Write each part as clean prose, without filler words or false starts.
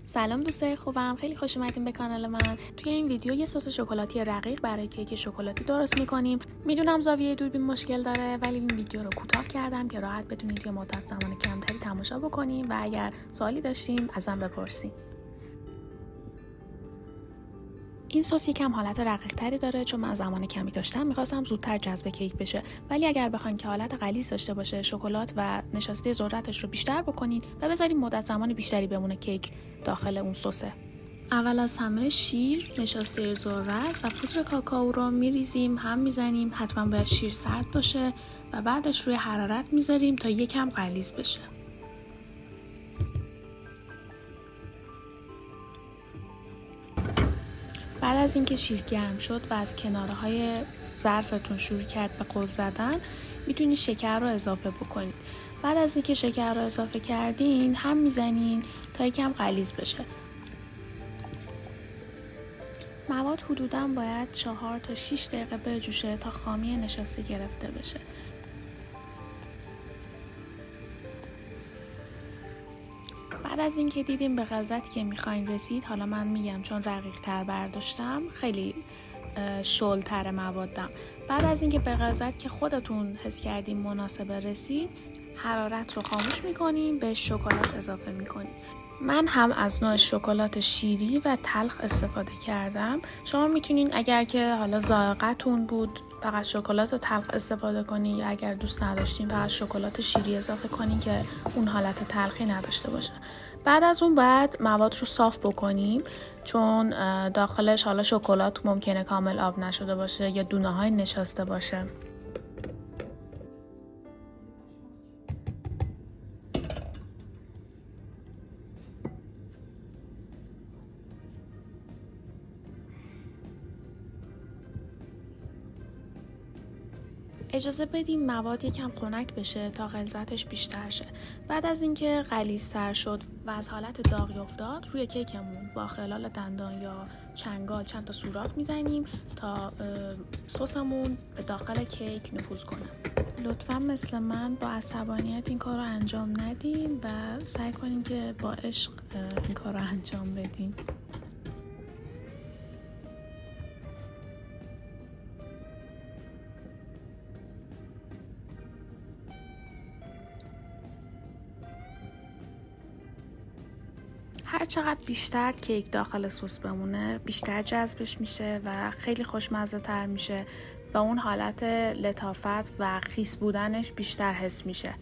سلام دوستای خوبم، خیلی خوش اومدین به کانال من. توی این ویدیو یه سس شکلاتی رقیق برای کیک شکلاتی درست میکنیم. میدونم زاویه دوربین مشکل داره، ولی این ویدیو رو کوتاه کردم که راحت بتونید توی مدت زمان کمتری تماشا بکنیم و اگر سوالی داشتین ازم بپرسین. این سس یکم حالت رقیق تری داره، چون من زمان کمی داشتم میخواستم زودتر جذب کیک بشه، ولی اگر بخواین که حالت غلیظ داشته باشه، شکلات و نشاسته ذرتش رو بیشتر بکنید و بذارید مدت زمان بیشتری بمونه کیک داخل اون سسه. اول از همه شیر، نشاسته ذرت و پودر کاکائو رو میریزیم، هم میزنیم. حتما باید شیر سرد باشه و بعدش روی حرارت میذاریم تا یکم غلیظ بشه. بعد از اینکه شیر گرم شد و از کنارهای ظرفتون شروع کرد به غل زدن، میتونید شکر رو اضافه بکنید. بعد از اینکه شکر رو اضافه کردین، هم میزنین تا یکم غلیظ بشه. مواد حدوداً باید 4 تا 6 دقیقه بجوشه تا خامی نشاسته گرفته بشه. بعد از اینکه دیدیم به غلظتی که میخواین رسید، حالا من میگم چون رقیق تر برداشتم خیلی شلتر موادم. بعد از اینکه به غلظت که خودتون حس کردیم مناسبه رسید، حرارت رو خاموش میکنیم، به شکلات اضافه میکنیم. من هم از نوع شکلات شیری و تلخ استفاده کردم. شما میتونین اگر که حالا ذائقتون بود فقط شکلات تلخ استفاده کنین، یا اگر دوست نداشتین فقط شکلات شیری اضافه کنین که اون حالت تلخی نداشته باشه. بعد از اون بعد مواد رو صاف بکنیم، چون داخلش حالا شکلات ممکنه کامل آب نشده باشه یا دونه های نشاسته باشه. اجازه بدیم مواد یکم خنک بشه تا غلظتش بیشتر شه. بعد از اینکه غلیظ‌تر شد و از حالت داغی افتاد، روی کیکمون با خلال دندان یا چنگال چند تا سوراخ میزنیم تا سسمون به داخل کیک نفوذ کنه. لطفاً مثل من با عصبانیت این کار رو انجام ندین و سعی کنین که با عشق این کار رو انجام بدین. هر چقدر بیشتر کیک داخل سس بمونه، بیشتر جذبش میشه و خیلی خوشمزه تر میشه و اون حالت لطافت و خیس بودنش بیشتر حس میشه.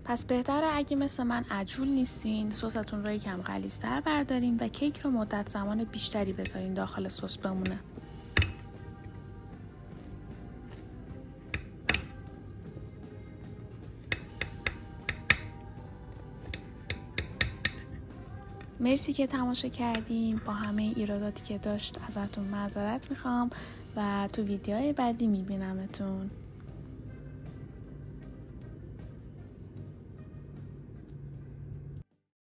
پس بهتره اگه مثل من عجول نیستین، سستون رو یکم غلیظ‌تر بردارین و کیک رو مدت زمان بیشتری بذارین داخل سس بمونه. مرسی که تماشا کردین. با همه ایراداتی که داشت ازتون معذرت میخوام و تو ویدیوهای بعدی میبینمتون.